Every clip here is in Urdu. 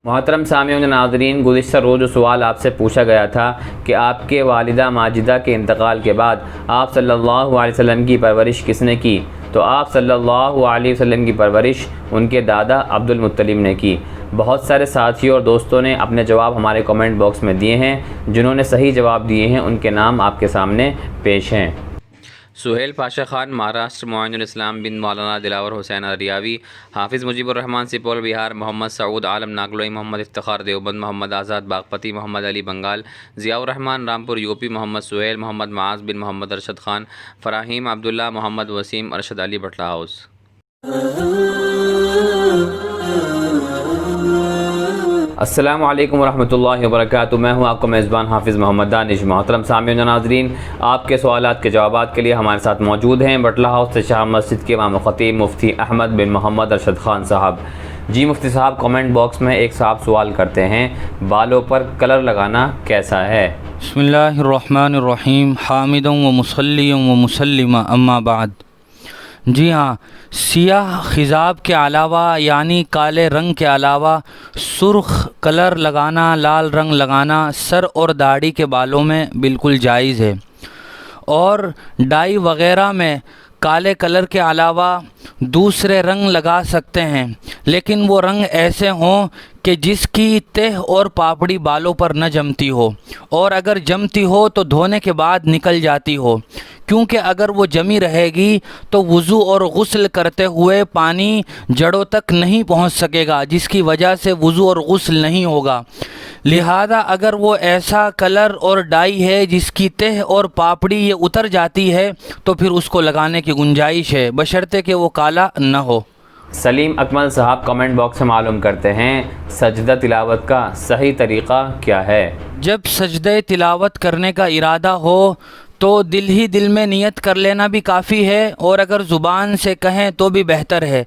محترم سامعین ناظرین، گزشتہ روز جو سوال آپ سے پوچھا گیا تھا کہ آپ کے والدہ ماجدہ کے انتقال کے بعد آپ صلی اللہ علیہ وسلم کی پرورش کس نے کی، تو آپ صلی اللہ علیہ وسلم کی پرورش ان کے دادا عبد المطلب نے کی۔ بہت سارے ساتھیوں اور دوستوں نے اپنے جواب ہمارے کمنٹ باکس میں دیے ہیں۔ جنہوں نے صحیح جواب دیے ہیں ان کے نام آپ کے سامنے پیش ہیں۔ سہیل پاشا خان، مہاراشٹر، معین الاسلام بن مولانا دلاور حسین اریاوی، حافظ مجیب الرحمان، سپول بہار، محمد سعود عالم ناگلوئی، محمد افتخار دیوبند، محمد آزاد باغپتی، محمد علی بنگال، ضیاء الرحمان رامپور یوپی، محمد سہیل، محمد معاذ بن محمد ارشد خان، فراہیم عبداللہ، محمد وسیم، ارشد علی بٹلہ ہاؤس۔ السلام علیکم ورحمۃ اللہ وبرکاتہ۔ میں ہوں آپ کا میزبان حافظ محمد دانش۔ محترم سامعین و ناظرین، آپ کے سوالات کے جوابات کے لیے ہمارے ساتھ موجود ہیں بٹلہ ہاؤس سے شاہ مسجد کے امام خطیب مفتی احمد بن محمد ارشد خان صاحب۔ جی مفتی صاحب، کمنٹ باکس میں ایک صاحب سوال کرتے ہیں، بالوں پر کلر لگانا کیسا ہے؟ بسم اللہ الرحمن الرحیم، حامدا و مصلیا و مسلما، اما بعد۔ جی ہاں، سیاہ خضاب کے علاوہ یعنی کالے رنگ کے علاوہ سرخ کلر لگانا، لال رنگ لگانا سر اور داڑھی کے بالوں میں بالکل جائز ہے، اور ڈائی وغیرہ میں کالے کلر کے علاوہ دوسرے رنگ لگا سکتے ہیں، لیکن وہ رنگ ایسے ہوں کہ جس کی تہ اور پاپڑی بالوں پر نہ جمتی ہو، اور اگر جمتی ہو تو دھونے کے بعد نکل جاتی ہو، کیونکہ اگر وہ جمی رہے گی تو وضو اور غسل کرتے ہوئے پانی جڑوں تک نہیں پہنچ سکے گا، جس کی وجہ سے وضو اور غسل نہیں ہوگا۔ لہذا اگر وہ ایسا کلر اور ڈائی ہے جس کی تہ اور پاپڑی یہ اتر جاتی ہے تو پھر اس کو لگانے کی گنجائش ہے، بشرطے کہ وہ کالا نہ ہو۔ سلیم اکمل صاحب کمنٹ باکس میں معلوم کرتے ہیں، سجدہ تلاوت کا صحیح طریقہ کیا ہے؟ جب سجدہ تلاوت کرنے کا ارادہ ہو تو دل ہی دل میں نیت کر لینا بھی کافی ہے، اور اگر زبان سے کہیں تو بھی بہتر ہے۔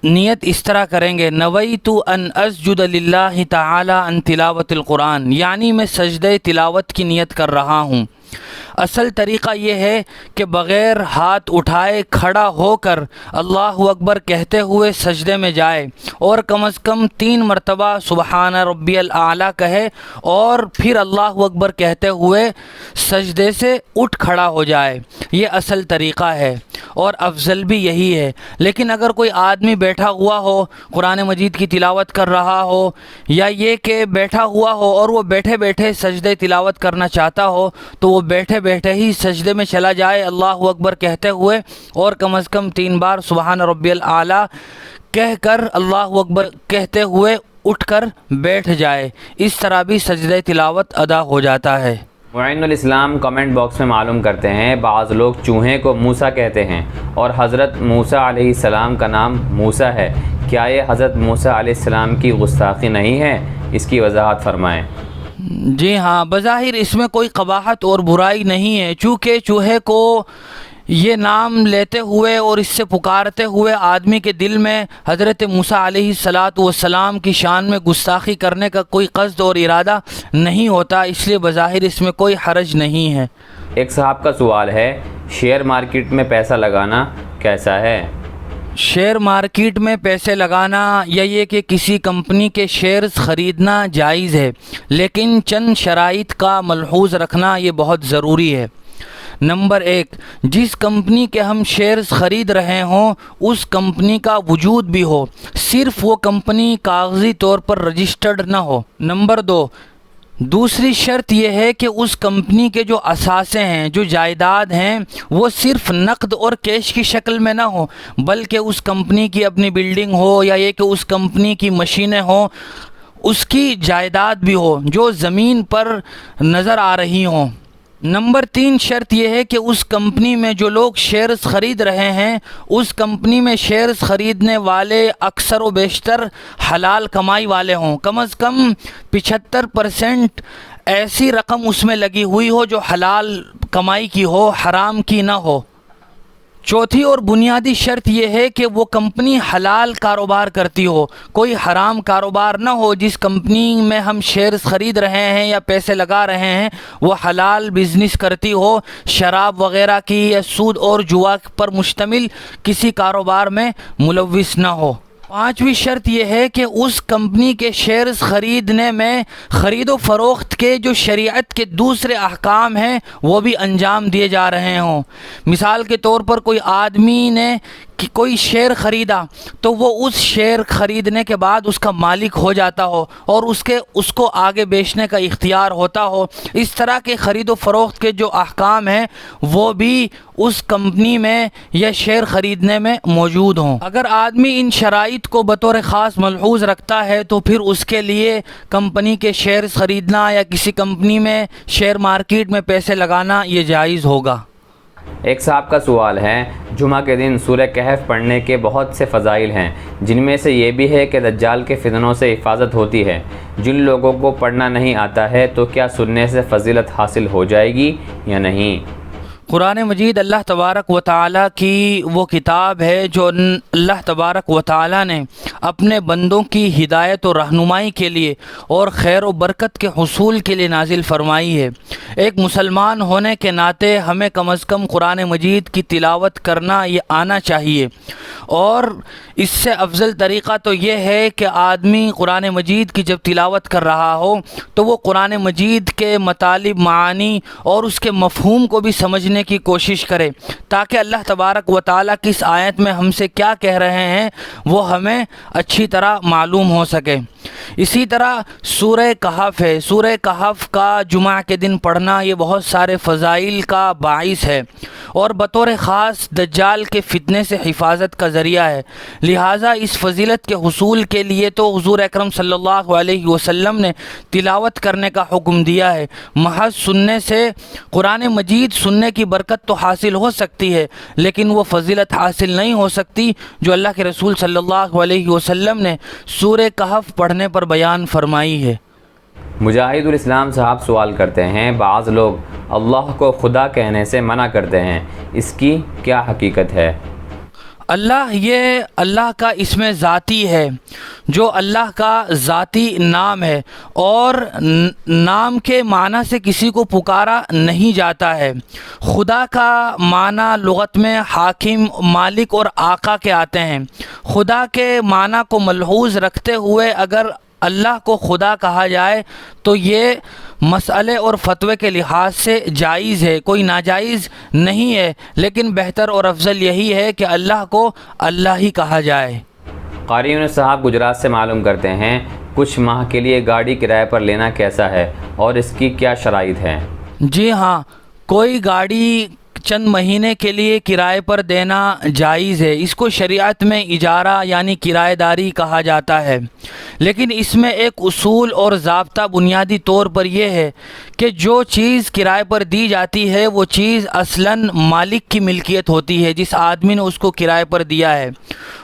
نیت اس طرح کریں گے، نویت ان اسجد للہ تعالی ان تلاوت القرآن، یعنی میں سجدہ تلاوت کی نیت کر رہا ہوں۔ اصل طریقہ یہ ہے کہ بغیر ہاتھ اٹھائے کھڑا ہو کر اللہ اکبر کہتے ہوئے سجدے میں جائے، اور کم از کم 3 مرتبہ سبحان ربی الاعلیٰ کہے، اور پھر اللہ اکبر کہتے ہوئے سجدے سے اٹھ کھڑا ہو جائے۔ یہ اصل طریقہ ہے اور افضل بھی یہی ہے۔ لیکن اگر کوئی آدمی بیٹھا ہوا ہو، قرآن مجید کی تلاوت کر رہا ہو، یا یہ کہ بیٹھا ہوا ہو اور وہ بیٹھے بیٹھے سجدے تلاوت کرنا چاہتا ہو، تو وہ بیٹھے بیٹھے ہی سجدے میں چلا جائے اللہ اکبر کہتے ہوئے، اور کم از کم 3 بار سبحان ربی الاعلیٰ کہہ کر اللہ اکبر کہتے ہوئے اٹھ کر بیٹھ جائے۔ اس طرح بھی سجدہ تلاوت ادا ہو جاتا ہے۔ معین الاسلام کمنٹ باکس میں معلوم کرتے ہیں، بعض لوگ چوہے کو موسیٰ کہتے ہیں اور حضرت موسیٰ علیہ السلام کا نام موسیٰ ہے، کیا یہ حضرت موسیٰ علیہ السلام کی گستاخی نہیں ہے؟ اس کی وضاحت فرمائیں۔ جی ہاں، بظاہر اس میں کوئی قباحت اور برائی نہیں ہے، چونکہ چوہے کو یہ نام لیتے ہوئے اور اس سے پکارتے ہوئے آدمی کے دل میں حضرت موسیٰ علیہ السلام کی شان میں گستاخی کرنے کا کوئی قصد اور ارادہ نہیں ہوتا، اس لیے بظاہر اس میں کوئی حرج نہیں ہے۔ ایک صاحب کا سوال ہے، شیئر مارکیٹ میں پیسہ لگانا کیسا ہے؟ شیئر مارکیٹ میں پیسے لگانا یا یہ کہ کسی کمپنی کے شیئرز خریدنا جائز ہے، لیکن چند شرائط کا ملحوظ رکھنا یہ بہت ضروری ہے۔ نمبر 1، جس کمپنی کے ہم شیئرز خرید رہے ہوں اس کمپنی کا وجود بھی ہو، صرف وہ کمپنی کاغذی طور پر رجسٹرڈ نہ ہو۔ نمبر 2، دوسری شرط یہ ہے کہ اس کمپنی کے جو اثاثے ہیں، جو جائیداد ہیں، وہ صرف نقد اور کیش کی شکل میں نہ ہو، بلکہ اس کمپنی کی اپنی بلڈنگ ہو، یا یہ کہ اس کمپنی کی مشینیں ہوں، اس کی جائیداد بھی ہو جو زمین پر نظر آ رہی ہوں۔ نمبر 3 شرط یہ ہے کہ اس کمپنی میں جو لوگ شیئرز خرید رہے ہیں، اس کمپنی میں شیئرز خریدنے والے اکثر و بیشتر حلال کمائی والے ہوں، کم از کم 75% ایسی رقم اس میں لگی ہوئی ہو جو حلال کمائی کی ہو، حرام کی نہ ہو۔ چوتھی اور بنیادی شرط یہ ہے کہ وہ کمپنی حلال کاروبار کرتی ہو، کوئی حرام کاروبار نہ ہو۔ جس کمپنی میں ہم شیئرز خرید رہے ہیں یا پیسے لگا رہے ہیں وہ حلال بزنس کرتی ہو، شراب وغیرہ کی یا سود اور جوا پر مشتمل کسی کاروبار میں ملوث نہ ہو۔ پانچویں شرط یہ ہے کہ اس کمپنی کے شیئرز خریدنے میں خرید و فروخت کے جو شریعت کے دوسرے احکام ہیں وہ بھی انجام دیے جا رہے ہوں۔ مثال کے طور پر کوئی آدمی نے کوئی شیئر خریدا تو وہ اس شیئر خریدنے کے بعد اس کا مالک ہو جاتا ہو اور اس کو آگے بیچنے کا اختیار ہوتا ہو۔ اس طرح کے خرید و فروخت کے جو احکام ہیں وہ بھی اس کمپنی میں یا شیئر خریدنے میں موجود ہوں۔ اگر آدمی ان شرائط کو بطور خاص ملحوظ رکھتا ہے تو پھر اس کے لیے کمپنی کے شیئرز خریدنا یا کسی کمپنی میں شیئر مارکیٹ میں پیسے لگانا یہ جائز ہوگا۔ ایک صاحب کا سوال ہے، جمعہ کے دن سورہ کہف پڑھنے کے بہت سے فضائل ہیں، جن میں سے یہ بھی ہے کہ دجال کے فتنوں سے حفاظت ہوتی ہے۔ جن لوگوں کو پڑھنا نہیں آتا ہے تو کیا سننے سے فضیلت حاصل ہو جائے گی یا نہیں؟ قرآن مجید اللہ تبارک و تعالیٰ کی وہ کتاب ہے جو اللہ تبارک و تعالیٰ نے اپنے بندوں کی ہدایت و رہنمائی کے لیے اور خیر و برکت کے حصول کے لیے نازل فرمائی ہے۔ ایک مسلمان ہونے کے ناطے ہمیں کم از کم قرآن مجید کی تلاوت کرنا یہ آنا چاہیے، اور اس سے افضل طریقہ تو یہ ہے کہ آدمی قرآن مجید کی جب تلاوت کر رہا ہو تو وہ قرآن مجید کے مطالب، معانی اور اس کے مفہوم کو بھی سمجھنے کی کوشش کرے، تاکہ اللہ تبارک و تعالیٰ کس آیت میں ہم سے کیا کہہ رہے ہیں وہ ہمیں اچھی طرح معلوم ہو سکے۔ اسی طرح سورہ کہف ہے، سورہ کہف کا جمعہ کے دن پڑھنا یہ بہت سارے فضائل کا باعث ہے اور بطور خاص دجال کے فتنے سے حفاظت کا ذریعہ ہے۔ لہٰذا اس فضیلت کے حصول کے لیے تو حضور اکرم صلی اللہ علیہ وسلم نے تلاوت کرنے کا حکم دیا ہے۔ محض سننے سے قرآن مجید سننے کی برکت تو حاصل ہو سکتی ہے، لیکن وہ فضیلت حاصل نہیں ہو سکتی جو اللہ کے رسول صلی اللہ علیہ وسلم نے سورہ کہف پڑھنے پر بیان فرمائی ہے۔ مجاہد الاسلام صاحب سوال کرتے ہیں، بعض لوگ اللہ کو خدا کہنے سے منع کرتے ہیں، اس کی کیا حقیقت ہے؟ اللہ یہ اللہ کا اسم ذاتی ہے جو اللہ کا ذاتی نام ہے، اور نام کے معنی سے کسی کو پکارا نہیں جاتا ہے۔ خدا کا معنی لغت میں حاکم، مالک اور آقا کے آتے ہیں۔ خدا کے معنی کو ملحوظ رکھتے ہوئے اگر اللہ کو خدا کہا جائے تو یہ مسئلے اور فتوے کے لحاظ سے جائز ہے، کوئی ناجائز نہیں ہے، لیکن بہتر اور افضل یہی ہے کہ اللہ کو اللہ ہی کہا جائے۔ قاری یونس صاحب گجرات سے معلوم کرتے ہیں، کچھ ماہ کے لیے گاڑی کرائے پر لینا کیسا ہے اور اس کی کیا شرائط ہیں؟ جی ہاں، کوئی گاڑی چند مہینے کے لیے کرائے پر دینا جائز ہے۔ اس کو شریعت میں اجارہ یعنی کرایہ داری کہا جاتا ہے، لیکن اس میں ایک اصول اور ضابطہ بنیادی طور پر یہ ہے کہ جو چیز کرائے پر دی جاتی ہے وہ چیز اصلاً مالک کی ملکیت ہوتی ہے، جس آدمی نے اس کو کرائے پر دیا ہے۔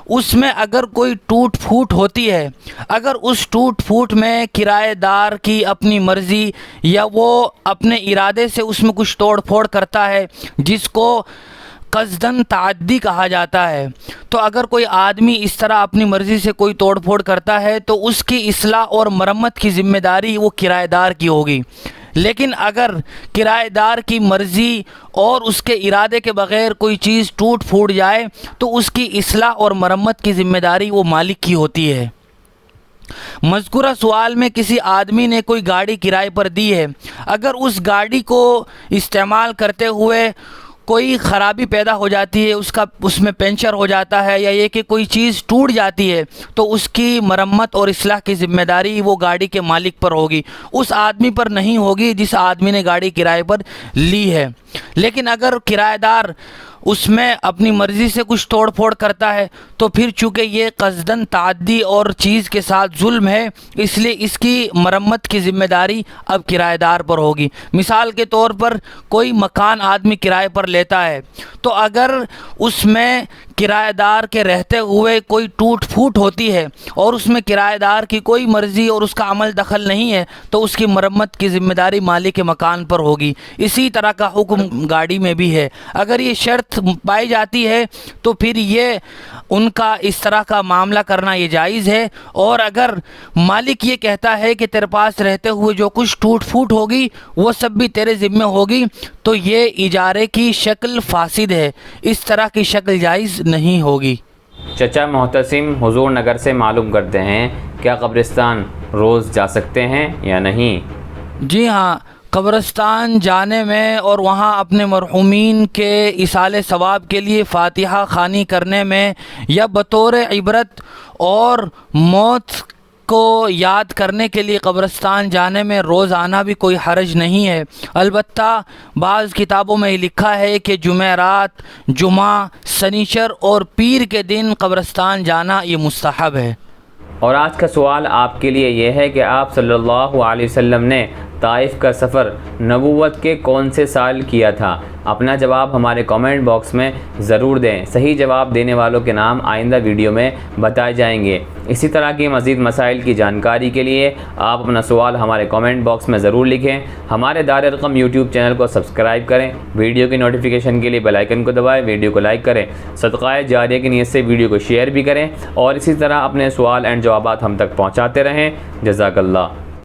اس میں اگر کوئی ٹوٹ پھوٹ ہوتی ہے، اگر اس ٹوٹ پھوٹ میں کرایہ دار کی اپنی مرضی یا وہ اپنے ارادے سے اس میں کچھ توڑ پھوڑ کرتا ہے جس کو قصداً تعدی کہا جاتا ہے، تو اگر کوئی آدمی اس طرح اپنی مرضی سے کوئی توڑ پھوڑ کرتا ہے تو اس کی اصلاح اور مرمت کی ذمہ داری وہ کرایہ دار کی ہوگی۔ لیکن اگر کرایہ دار کی مرضی اور اس کے ارادے کے بغیر کوئی چیز ٹوٹ پھوٹ جائے تو اس کی اصلاح اور مرمت کی ذمہ داری وہ مالک کی ہوتی ہے۔ مذکورہ سوال میں کسی آدمی نے کوئی گاڑی کرائے پر دی ہے، اگر اس گاڑی کو استعمال کرتے ہوئے کوئی خرابی پیدا ہو جاتی ہے، اس میں پنچر ہو جاتا ہے یا یہ کہ کوئی چیز ٹوٹ جاتی ہے، تو اس کی مرمت اور اصلاح کی ذمہ داری وہ گاڑی کے مالک پر ہوگی، اس آدمی پر نہیں ہوگی جس آدمی نے گاڑی کرائے پر لی ہے۔ لیکن اگر کرایہ دار اس میں اپنی مرضی سے کچھ توڑ پھوڑ کرتا ہے تو پھر چونکہ یہ قصداً تعدی اور چیز کے ساتھ ظلم ہے، اس لیے اس کی مرمت کی ذمہ داری اب کرایہ دار پر ہوگی۔ مثال کے طور پر کوئی مکان آدمی کرائے پر لیتا ہے تو اگر اس میں کرایہ دار کے رہتے ہوئے کوئی ٹوٹ پھوٹ ہوتی ہے اور اس میں کرایہ دار کی کوئی مرضی اور اس کا عمل دخل نہیں ہے تو اس کی مرمت کی ذمہ داری مالک مکان پر ہوگی۔ اسی طرح کا حکم گاڑی میں بھی ہے، اگر یہ شرط پائی جاتی ہے تو پھر یہ ان کا اس طرح کا معاملہ کرنا یہ جائز ہے، اور اگر مالک یہ کہتا ہے کہ تیرے پاس رہتے ہوئے جو کچھ ٹوٹ پھوٹ ہوگی وہ سب بھی تیرے ذمہ ہوگی تو یہ اجارے کی شکل فاسد ہے، اس طرح کی شکل جائز نہیں ہوگی۔ چچا محتسم حضور نگر سے معلوم کرتے ہیں کیا قبرستان روز جا سکتے ہیں یا نہیں؟ جی ہاں، قبرستان جانے میں اور وہاں اپنے مرحومین کے ایصال ثواب کے لیے فاتحہ خوانی کرنے میں یا بطور عبرت اور موت کو یاد کرنے کے لیے قبرستان جانے میں روز آنا بھی کوئی حرج نہیں ہے۔ البتہ بعض کتابوں میں لکھا ہے کہ جمعرات، جمعہ، سنیچر اور پیر کے دن قبرستان جانا یہ مستحب ہے۔ اور آج کا سوال آپ کے لیے یہ ہے کہ آپ صلی اللہ علیہ وسلم نے طائف کا سفر نبوت کے کون سے سال کیا تھا؟ اپنا جواب ہمارے کامنٹ باکس میں ضرور دیں۔ صحیح جواب دینے والوں کے نام آئندہ ویڈیو میں بتائے جائیں گے۔ اسی طرح کی مزید مسائل کی جانکاری کے لیے آپ اپنا سوال ہمارے کامنٹ باکس میں ضرور لکھیں۔ ہمارے دار ارقم یوٹیوب چینل کو سبسکرائب کریں، ویڈیو کی نوٹیفیکیشن کے لیے بیل آئیکن کو دبائیں، ویڈیو کو لائک کریں، صدقہ جاریہ کی نیت سے ویڈیو کو شیئر بھی کریں اور اسی طرح اپنے سوال اینڈ جوابات ہم تک پہنچاتے رہیں۔ جزاک اللہ۔